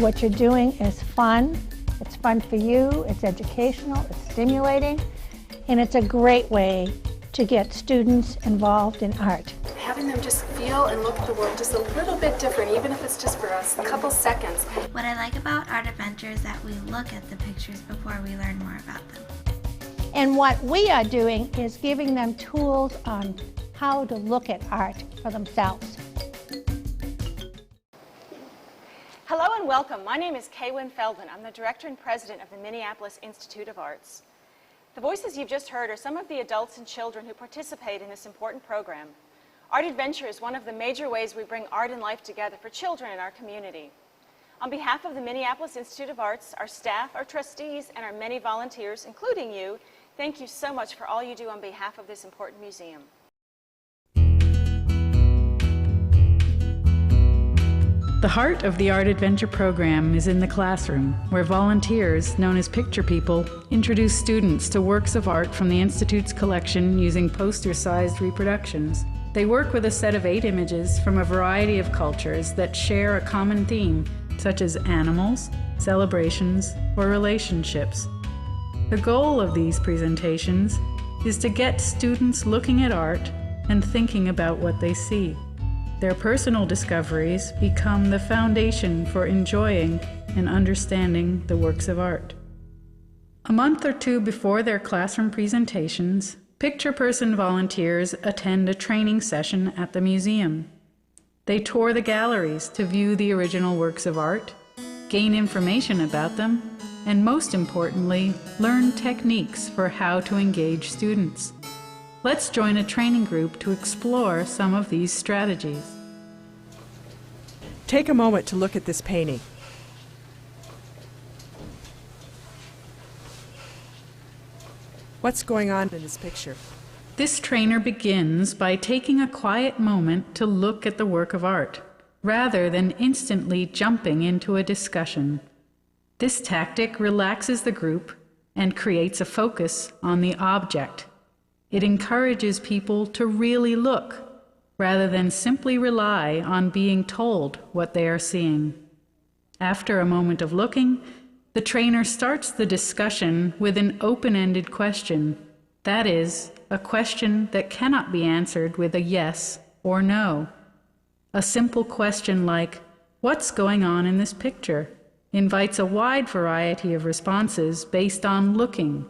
What you're doing is fun. It's fun for you, it's educational, it's stimulating, and it's a great way to get students involved in art. Having them just feel and look at the world just a little bit different, even if it's just for us, a couple seconds. What I like about Art Adventure is that we look at the pictures before we learn more about them. And what we are doing is giving them tools on how to look at art for themselves. Hello and welcome. My name is Kaywin Feldman. I'm the Director and President of the Minneapolis Institute of Arts. The voices you've just heard are some of the adults and children who participate in this important program. Art Adventure is one of the major ways we bring art and life together for children in our community. On behalf of the Minneapolis Institute of Arts, our staff, our trustees, and our many volunteers, including you, thank you so much for all you do on behalf of this important museum. The heart of the Art Adventure program is in the classroom, where volunteers, known as picture people, introduce students to works of art from the Institute's collection using poster-sized reproductions. They work with a set of 8 images from a variety of cultures that share a common theme, such as animals, celebrations, or relationships. The goal of these presentations is to get students looking at art and thinking about what they see. Their personal discoveries become the foundation for enjoying and understanding the works of art. A month or 2 before their classroom presentations, picture person volunteers attend a training session at the museum. They tour the galleries to view the original works of art, gain information about them, and most importantly, learn techniques for how to engage students. Let's join a training group to explore some of these strategies. Take a moment to look at this painting. What's going on in this picture? This trainer begins by taking a quiet moment to look at the work of art, rather than instantly jumping into a discussion. This tactic relaxes the group and creates a focus on the object. It encourages people to really look, rather than simply rely on being told what they are seeing. After a moment of looking, the trainer starts the discussion with an open-ended question. That is, a question that cannot be answered with a yes or no. A simple question like, "What's going on in this picture?" invites a wide variety of responses based on looking.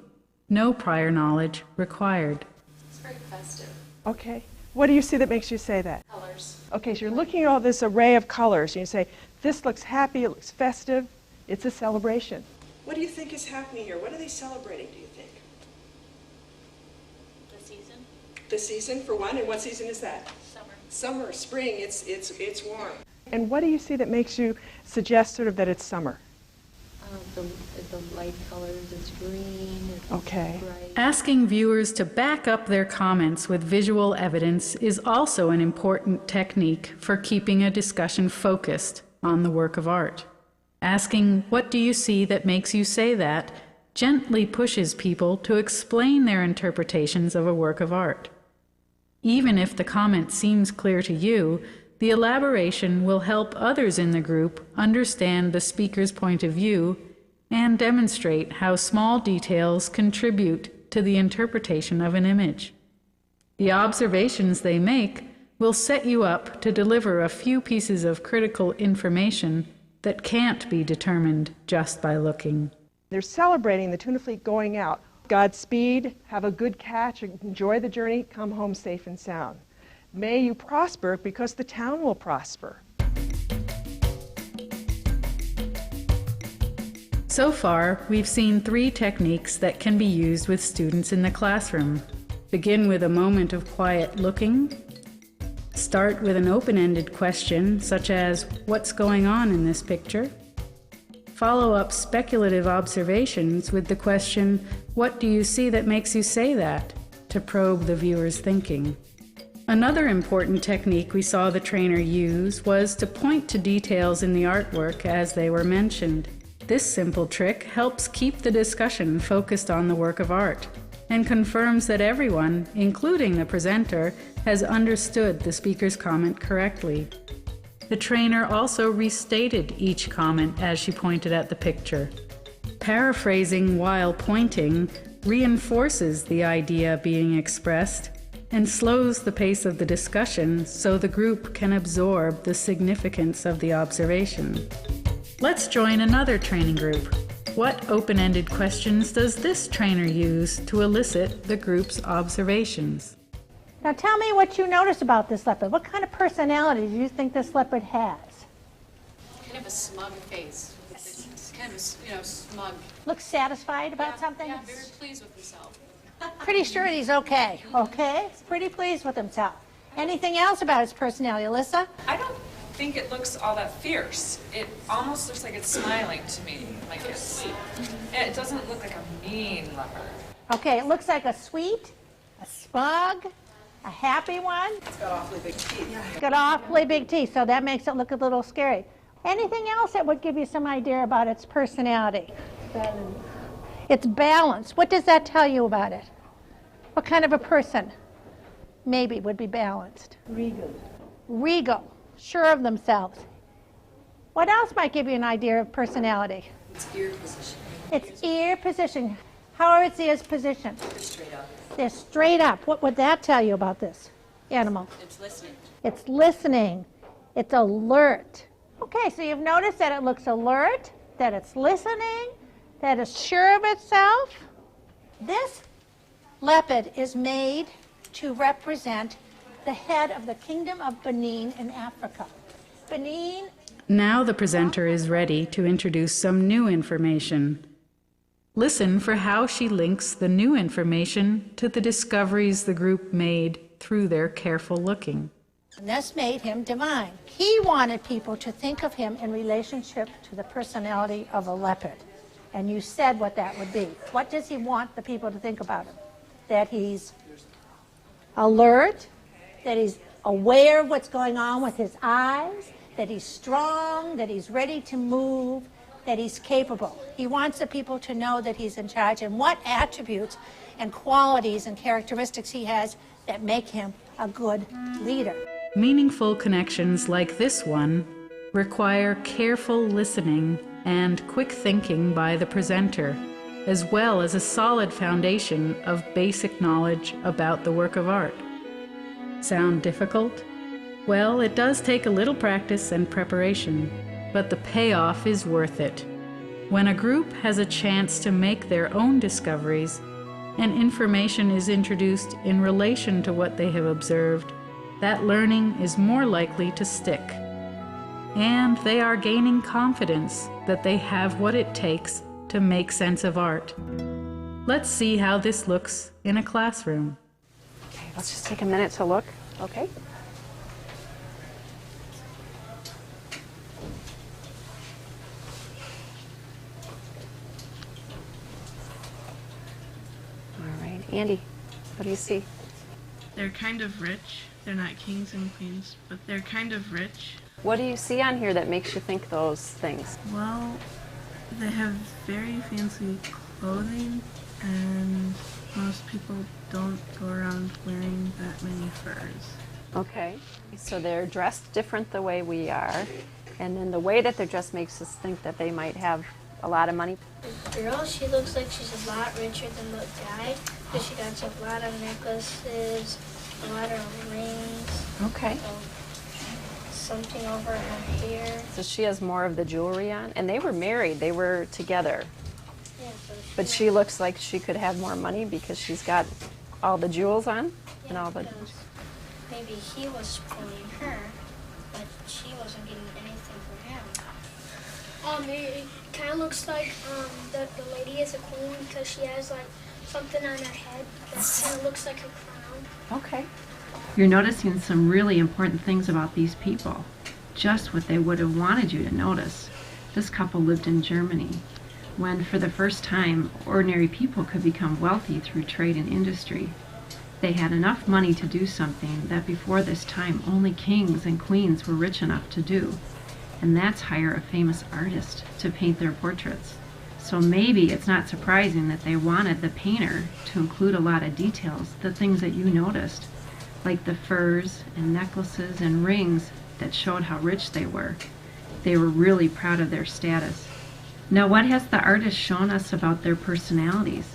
No prior knowledge required. It's very festive. Okay. What do you see that makes you say that? Colors. Okay, so you're looking at all this array of colors, and you say, this looks happy, it looks festive, it's a celebration. What do you think is happening here? What are they celebrating, do you think? The season. The season, for one, and what season is that? Summer. Summer, spring, it's warm. And what do you see that makes you suggest sort of that it's summer? The light colors, it's green, it's okay. bright. Asking viewers to back up their comments with visual evidence is also an important technique for keeping a discussion focused on the work of art. Asking, "What do you see that makes you say that?" gently pushes people to explain their interpretations of a work of art. Even if the comment seems clear to you, the elaboration will help others in the group understand the speaker's point of view and demonstrate how small details contribute to the interpretation of an image. The observations they make will set you up to deliver a few pieces of critical information that can't be determined just by looking. They're celebrating the tuna fleet going out. Godspeed, have a good catch, enjoy the journey, come home safe and sound. May you prosper because the town will prosper. So far, we've seen 3 techniques that can be used with students in the classroom. Begin with a moment of quiet looking. Start with an open-ended question, such as, "What's going on in this picture?" Follow up speculative observations with the question, "What do you see that makes you say that?" to probe the viewer's thinking. Another important technique we saw the trainer use was to point to details in the artwork as they were mentioned. This simple trick helps keep the discussion focused on the work of art and confirms that everyone, including the presenter, has understood the speaker's comment correctly. The trainer also restated each comment as she pointed at the picture. Paraphrasing while pointing reinforces the idea being expressed and slows the pace of the discussion so the group can absorb the significance of the observation. Let's join another training group. What open-ended questions does this trainer use to elicit the group's observations? Now tell me what you notice about this leopard. What kind of personality do you think this leopard has? Kind of a smug face. It's kind of, smug. Looks satisfied about something? Yeah, very pleased with himself. Pretty sure he's okay. Okay? He's pretty pleased with himself. Anything else about his personality, Alyssa? I don't think it looks all that fierce. It almost looks like it's smiling to me. Like it's sweet. It doesn't look like a mean leopard. Okay, it looks like a sweet, a smug, a happy one. It's got awfully big teeth. It's got awfully big teeth, so that makes it look a little scary. Anything else that would give you some idea about its personality? Balance. It's balanced. What does that tell you about it? What kind of a person maybe would be balanced? Regal. Regal, sure of themselves. What else might give you an idea of personality? It's ear position. Its ear position. How are its ears positioned? They're straight up. They're straight up. What would that tell you about this animal? It's listening. It's listening. It's alert. Okay, so you've noticed that it looks alert, that it's listening, that it's sure of itself. This leopard is made to represent the head of the Kingdom of Benin in Africa. Benin. Now the presenter is ready to introduce some new information. Listen for how she links the new information to the discoveries the group made through their careful looking. And this made him divine. He wanted people to think of him in relationship to the personality of a leopard. And you said what that would be. What does he want the people to think about him? That he's alert, that he's aware of what's going on with his eyes, that he's strong, that he's ready to move, that he's capable. He wants the people to know that he's in charge and what attributes and qualities and characteristics he has that make him a good leader. Meaningful connections like this one require careful listening and quick thinking by the presenter, as well as a solid foundation of basic knowledge about the work of art. Sound difficult? Well, it does take a little practice and preparation, but the payoff is worth it. When a group has a chance to make their own discoveries, and information is introduced in relation to what they have observed, that learning is more likely to stick. And they are gaining confidence that they have what it takes to make sense of art. Let's see how this looks in a classroom. Okay, let's just take a minute to look. Okay. All right, Andy, what do you see? They're kind of rich. They're not kings and queens, but they're kind of rich. What do you see on here that makes you think those things? Well, they have very fancy clothing, and most people don't go around wearing that many furs. Okay, so they're dressed different the way we are, and then the way that they're dressed makes us think that they might have a lot of money. The girl, she looks like she's a lot richer than the guy, because she got a lot of necklaces, a lot of rings. Okay. Something over her hair. So she has more of the jewelry on, and they were married, they were together. Yeah, But she looks like she could have more money because she's got all the jewels on and all the... Maybe he was spoiling her, but she wasn't getting anything for him. It kind of looks like the lady is a queen because she has like something on her head that kind of looks like a crown. Okay. You're noticing some really important things about these people, just what they would have wanted you to notice. This couple lived in Germany, when for the first time ordinary people could become wealthy through trade and industry. They had enough money to do something that before this time only kings and queens were rich enough to do, and that's hire a famous artist to paint their portraits. So maybe it's not surprising that they wanted the painter to include a lot of details, the things that you noticed, like the furs and necklaces and rings that showed how rich they were. They were really proud of their status. Now, what has the artist shown us about their personalities?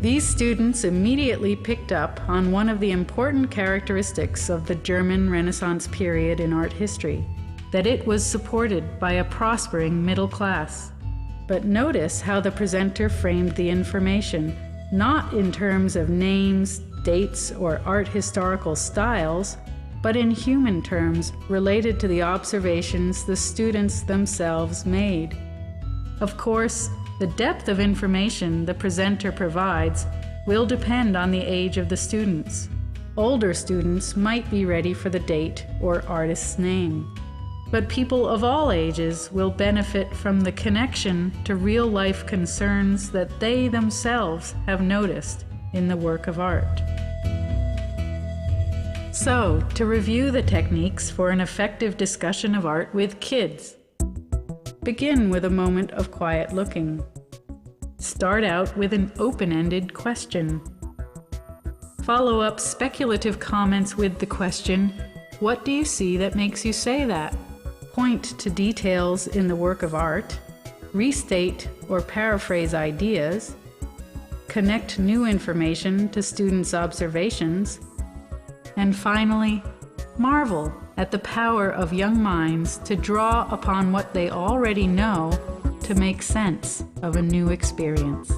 These students immediately picked up on one of the important characteristics of the German Renaissance period in art history, that it was supported by a prospering middle class. But notice how the presenter framed the information, not in terms of names, dates, or art historical styles, but in human terms related to the observations the students themselves made. Of course, the depth of information the presenter provides will depend on the age of the students. Older students might be ready for the date or artist's name, but people of all ages will benefit from the connection to real-life concerns that they themselves have noticed in the work of art. So, to review the techniques for an effective discussion of art with kids. Begin with a moment of quiet looking. Start out with an open-ended question. Follow up speculative comments with the question, "What do you see that makes you say that?" Point to details in the work of art. Restate or paraphrase ideas. Connect new information to students' observations. And finally, marvel at the power of young minds to draw upon what they already know to make sense of a new experience.